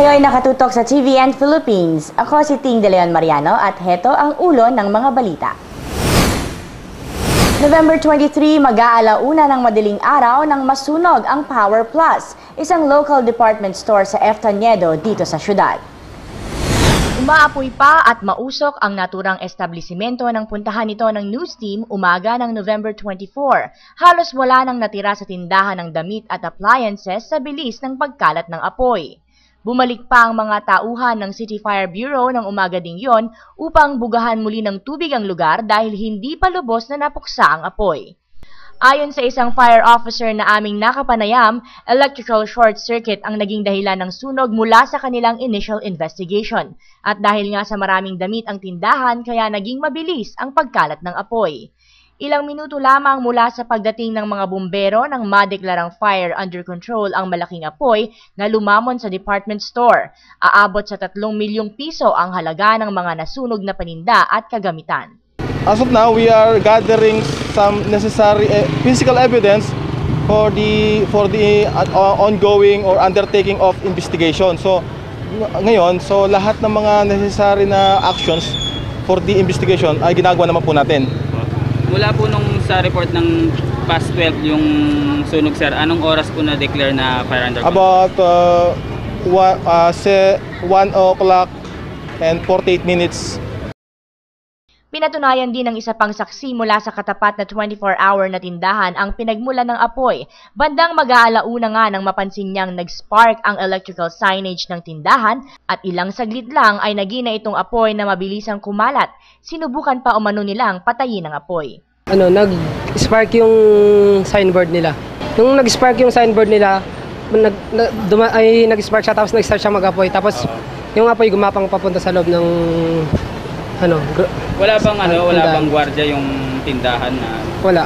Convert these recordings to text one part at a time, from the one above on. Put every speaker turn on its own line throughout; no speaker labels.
Kayo'y nakatutok sa TVN Philippines. Ako si Ting De Leon Mariano at heto ang ulo ng mga balita. November 23, mag-aalauna ng madaling araw nang masunog ang Power Plus, isang local department store sa Eftañedo dito sa syudad. Umaapoy pa at mausok ang naturang establisimento ng puntahan nito ng news team umaga ng November 24. Halos wala nang natira sa tindahan ng damit at appliances sa bilis ng pagkalat ng apoy. Bumalik pa ang mga tauhan ng City Fire Bureau ng umaga ding yon upang bugahan muli ng tubig ang lugar dahil hindi pa lubos na napuksa ang apoy. Ayon sa isang fire officer na aming nakapanayam, electrical short circuit ang naging dahilan ng sunog mula sa kanilang initial investigation. At dahil nga sa maraming damit ang tindahan, kaya naging mabilis ang pagkalat ng apoy. Ilang minuto lamang mula sa pagdating ng mga bumbero nang madeklarang fire under control ang malaking apoy na lumamon sa department store. Aabot sa 3 milyong piso ang halaga ng mga nasunog na paninda at kagamitan.
As of now, we are gathering some necessary physical evidence for the ongoing or undertaking of investigation. So ngayon, lahat ng mga necessary na actions for the investigation ay ginagawa naman po natin.
Mula po nung sa report ng past 12 yung sunog, sir, anong oras po na-declare na fire under control?
About 1 o'clock and 48 minutes.
Pinatunayan din ng isa pang saksi mula sa katapat na 24-hour na tindahan ang pinagmulan ng apoy. Bandang mag-aalauna nga nang mapansin niyang nag-spark ang electrical signage ng tindahan at ilang saglit lang ay nagina itong apoy na mabilisang kumalat. Sinubukan pa umano nilang patayin ang apoy.
Nag-spark yung signboard nila. Nung nag-spark yung signboard nila, nag-spark siya tapos nag-start siya mag-apoy. Tapos yung apoy gumapang papunta sa loob ng
wala bang gwardiya yung tindahan na?
Wala.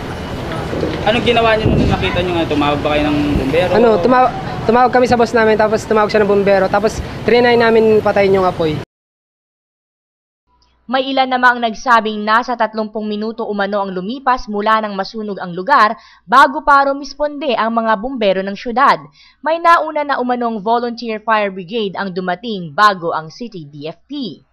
Anong ginawa niyo nung nakita niyo nga? Tumawag ba kayo ng bumbero?
Tumawag kami sa boss namin, tapos tumawag siya ng bumbero, tapos trinay namin patayin yung apoy.
May ilan namang nagsabing nasa 30 minuto umano ang lumipas mula nang masunog ang lugar bago pa rumisponde ang mga bumbero ng syudad. May nauna na umanong volunteer fire brigade ang dumating bago ang city DFP.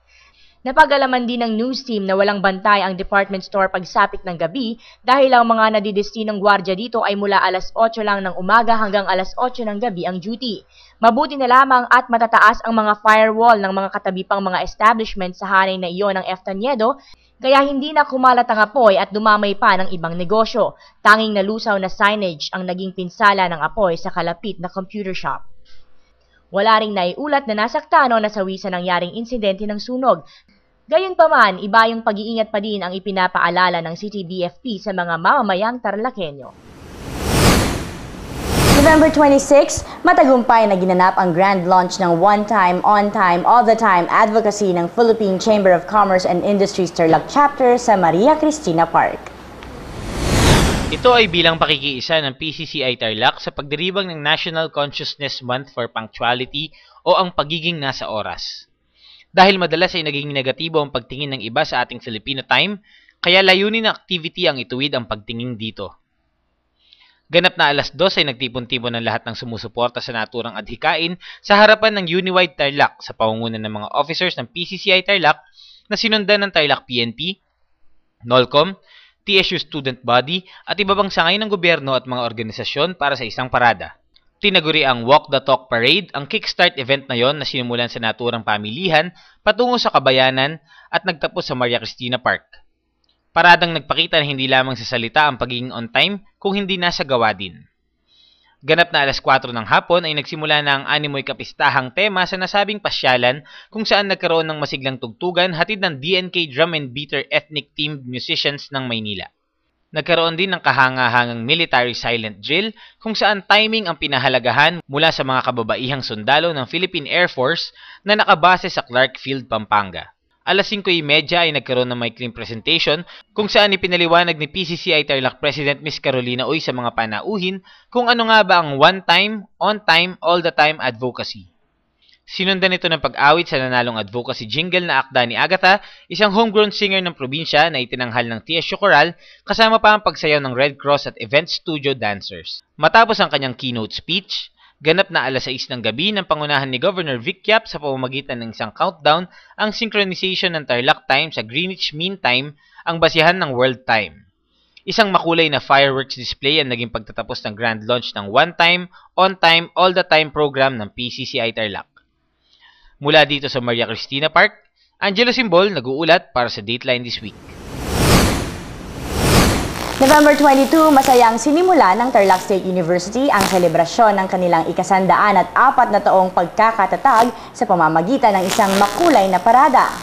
Napag-alaman din ng news team na walang bantay ang department store pagsapit ng gabi dahil ang mga nadidestinong gwardiya dito ay mula alas 8 lang ng umaga hanggang alas 8 ng gabi ang duty. Mabuti na lamang at matataas ang mga firewall ng mga katabi pang mga establishment sa hanay na iyon ng Eftañedo, kaya hindi na kumalat ang apoy at dumamay pa ng ibang negosyo. Tanging nalusaw na signage ang naging pinsala ng apoy sa kalapit na computer shop. Wala ring naiulat na nasaktan o nasawi sa nangyaring insidente ng sunog. Gayunpaman, iba yung pag-iingat pa din ang ipinapaalala ng City DFP sa mga mamamayang Tarlakenyo. November 26, matagumpay na ginanap ang grand launch ng One Time, On Time, All the Time advocacy ng Philippine Chamber of Commerce and Industries Tarlac Chapter sa Maria Cristina Park.
Ito ay bilang pakikiisa ng PCCI Tarlac sa pagdiribang ng National Consciousness Month for Punctuality o ang pagiging nasa oras. Dahil madalas ay naging negatibo ang pagtingin ng iba sa ating Filipino time, kaya layunin ng activity ang ituwid ang pagtingin dito. Ganap na alas 2 ay nagtipon-tipon ng lahat ng sumusuporta sa naturang adhikain sa harapan ng Uniwide Tarlac sa pangunguna ng mga officers ng PCCI Tarlac na sinundan ng Tarlac PNP, NOLCOM, TSU Student Body at iba pang sangay ng gobyerno at mga organisasyon para sa isang parada. Tinaguri ang Walk the Talk Parade, ang kickstart event na yon na sinimulan sa naturang pamilihan patungo sa kabayanan at nagtapos sa Maria Cristina Park. Paradang nagpakita na hindi lamang sa salita ang pagiging on time kung hindi nasa gawa din. Ganap na alas 4 ng hapon ay nagsimula na ang animoy kapistahang tema sa nasabing pasyalan kung saan nagkaroon ng masiglang tugtugan hatid ng DNK Drum and Beater Ethnic Team Musicians ng Maynila. Nagkaroon din ng kahangahangang military silent drill kung saan timing ang pinahalagahan mula sa mga kababaihang sundalo ng Philippine Air Force na nakabase sa Clark Field, Pampanga. Alas 5:30 ay nagkaroon ng maikling presentation kung saan ipinaliwanag ni PCCI Tarlac President Ms. Carolina Uy sa mga panauhin kung ano nga ba ang one time, on time, all the time advocacy. Sinundan ito ng pag-awit sa nanalong advocacy jingle na akda ni Agatha, isang homegrown singer ng probinsya na itinanghal ng TSU Choral, kasama pa ang pagsayaw ng Red Cross at Event Studio dancers. Matapos ang kanyang keynote speech, Ganap na 6:00 ng gabi ng pangunahan ni Governor Vic Yap sa pamamagitan ng isang countdown ang synchronization ng Tarlac Time sa Greenwich Mean Time, ang basihan ng World Time. Isang makulay na fireworks display ang naging pagtatapos ng grand launch ng One Time, On Time, All the Time program ng PCCI Tarlac. Mula dito sa Maria Cristina Park, Angelo Simbol nag-uulat para sa Dateline This Week.
November 22, masayang sinimula ng Tarlac State University ang selebrasyon ng kanilang 104 na taong pagkakatatag sa pamamagitan ng isang makulay na parada.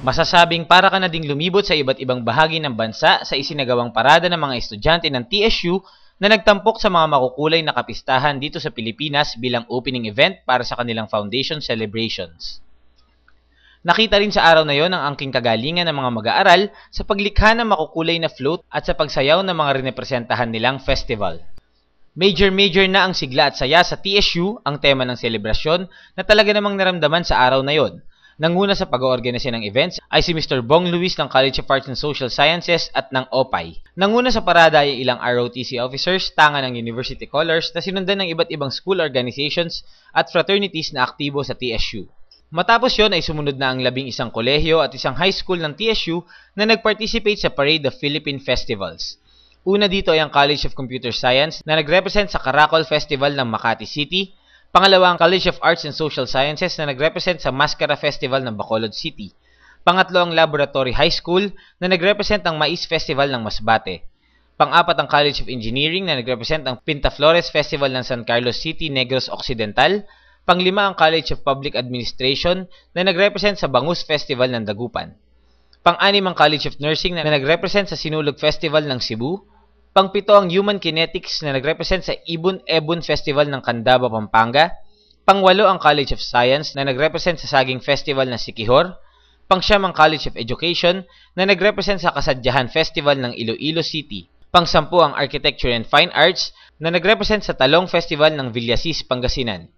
Masasabing para ka na ding lumibot sa iba't ibang bahagi ng bansa sa isinagawang parada ng mga estudyante ng TSU na nagtampok sa mga makukulay na kapistahan dito sa Pilipinas bilang opening event para sa kanilang foundation celebrations. Nakita rin sa araw na yon ang angking kagalingan ng mga mag-aaral sa paglikha ng makukulay na float at sa pagsayaw ng mga rinepresentahan nilang festival. Major na ang sigla at saya sa TSU, ang tema ng selebrasyon na talaga namang naramdaman sa araw na yon. Nanguna sa pag-oorganisa ng events ay si Mr. Bong Luis ng College of Arts and Social Sciences at ng OPAI. Nanguna sa parada ay ilang ROTC officers, tanga ng University Colors na sinundan ng iba't ibang school organizations at fraternities na aktibo sa TSU. Matapos yon ay sumunod na ang 11 kolehiyo at isang high school ng TSU na nag-participate sa Parade of Philippine Festivals. Una dito ay ang College of Computer Science na nag-represent sa Caracol Festival ng Makati City. Pangalawa ang College of Arts and Social Sciences na nag-represent sa Mascara Festival ng Bacolod City. Pangatlo ang Laboratory High School na nag-represent ang Mais Festival ng Masbate. Pang-apat ang College of Engineering na nag-represent ang Pintaflores Festival ng San Carlos City, Negros Occidental. Panglima ang College of Public Administration na nag-represent sa Bangus Festival ng Dagupan. Pang-anim ang College of Nursing na nag-represent sa Sinulog Festival ng Cebu. Pang-pito ang Human Kinetics na nag-represent sa Ibon-Ebon Festival ng Candaba, Pampanga. Pang-walo ang College of Science na nag-represent sa Saging Festival ng Siquijor. Pang-siyam ang College of Education na nag-represent sa Kasadyahan Festival ng Iloilo City. Pang-sampu ang Architecture and Fine Arts na nag-represent sa Talong Festival ng Villasis, Pangasinan.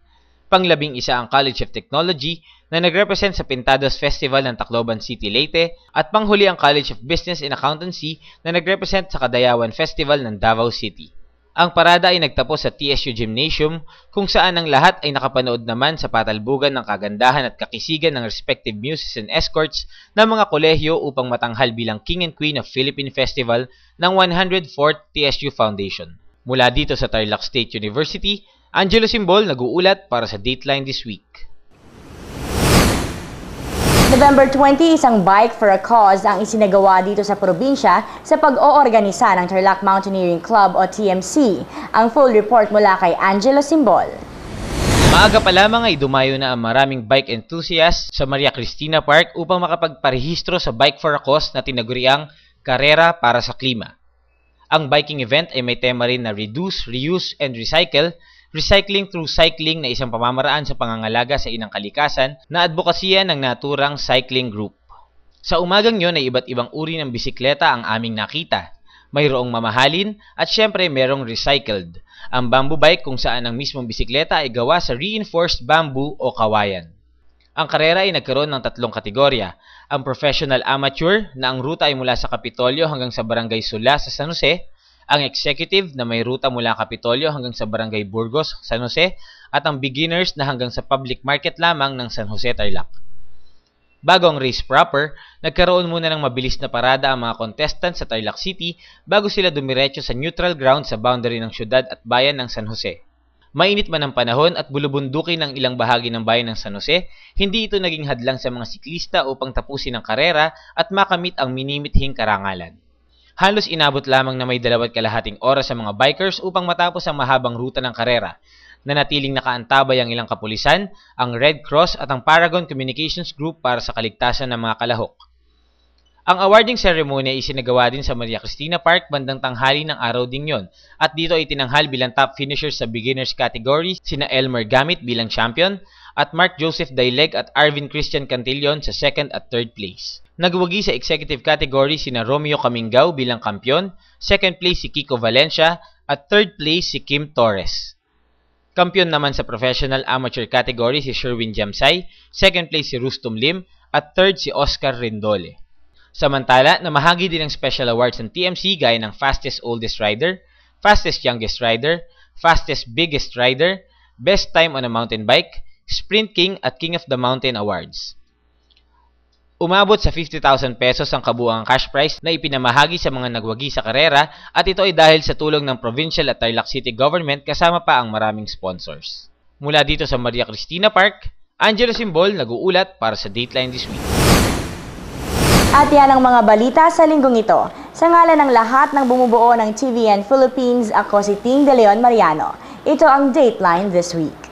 Pang-11 ang College of Technology na nag-represent sa Pintados Festival ng Tacloban City, Leyte, at panghuli ang College of Business and Accountancy na nag-represent sa Kadayawan Festival ng Davao City. Ang parada ay nagtapos sa TSU Gymnasium kung saan ang lahat ay nakapanood naman sa patalbugan ng kagandahan at kakisigan ng respective muses and escorts ng mga kolehiyo upang matanghal bilang King and Queen of Philippine Festival ng 104th TSU Foundation. Mula dito sa Tarlac State University, Angelo Simbol nag-uulat para sa Dateline This Week.
November 20, isang Bike for a Cause ang isinagawa dito sa probinsya sa pag-oorganisa ng Tarlac Mountaineering Club o TMC. Ang full report mula kay Angelo Simbol.
Maaga pa lamang ay dumayo na ang maraming bike enthusiasts sa Maria Cristina Park upang makapagparehistro sa Bike for a Cause na tinaguriang Karera para sa Klima. Ang biking event ay may tema rin na Reduce, Reuse, and Recycle, Recycling through Cycling na isang pamamaraan sa pangangalaga sa inang kalikasan na advokasya ng naturang cycling group. Sa umagang yon ay iba't ibang uri ng bisikleta ang aming nakita. Mayroong mamahalin at syempre merong recycled. Ang bamboo bike kung saan ang mismong bisikleta ay gawa sa reinforced bamboo o kawayan. Ang karera ay nagkaroon ng 3 kategorya. Ang professional amateur na ang ruta ay mula sa Kapitolyo hanggang sa Barangay Sula sa San Jose, ang executive na may ruta mula Kapitolyo hanggang sa Barangay Burgos, San Jose, at ang beginners na hanggang sa public market lamang ng San Jose, Tarlac. Bago ang race proper, nagkaroon muna ng mabilis na parada ang mga contestants sa Tarlac City bago sila dumiretso sa neutral ground sa boundary ng syudad at bayan ng San Jose. Mainit man ang panahon at bulubundukin ng ilang bahagi ng bayan ng San Jose, hindi ito naging hadlang sa mga siklista upang tapusin ang karera at makamit ang minimithing karangalan. Halos inabot lamang na may 2.5 oras sa mga bikers upang matapos ang mahabang ruta ng karera. Nanatiling nakaantabay ang ilang kapulisan, ang Red Cross at ang Paragon Communications Group para sa kaligtasan ng mga kalahok. Ang awarding ceremony ay isinagawa din sa Maria Cristina Park bandang tanghali ng araw ding yon at dito ay tinanghal bilang top finishers sa beginners category sina Elmer Gamit bilang champion at Mark Joseph Daileg at Arvin Christian Cantillon sa 2nd at 3rd place. Nagwagi sa executive category sina Romeo Camingao bilang kampiyon, 2nd place si Kiko Valencia at 3rd place si Kim Torres. Kampiyon naman sa professional amateur category si Sherwin Jamsay, 2nd place si Rustum Lim at 3rd si Oscar Rindole. Samantala, namahagi din ng special awards ng TMC gaya ng Fastest Oldest Rider, Fastest Youngest Rider, Fastest Biggest Rider, Best Time on a Mountain Bike, Sprint King at King of the Mountain Awards. Umabot sa 50,000 pesos ang kabuuang cash prize na ipinamahagi sa mga nagwagi sa karera at ito ay dahil sa tulong ng provincial at Tarlac City Government kasama pa ang maraming sponsors. Mula dito sa Maria Cristina Park, Angelo Simbol nag-uulat para sa Dateline This Week.
At yan ang mga balita sa linggong ito. Sa ngalan ng lahat ng bumubuo ng TVN Philippines, ako si Ting De Leon Mariano. Ito ang Dateline This Week.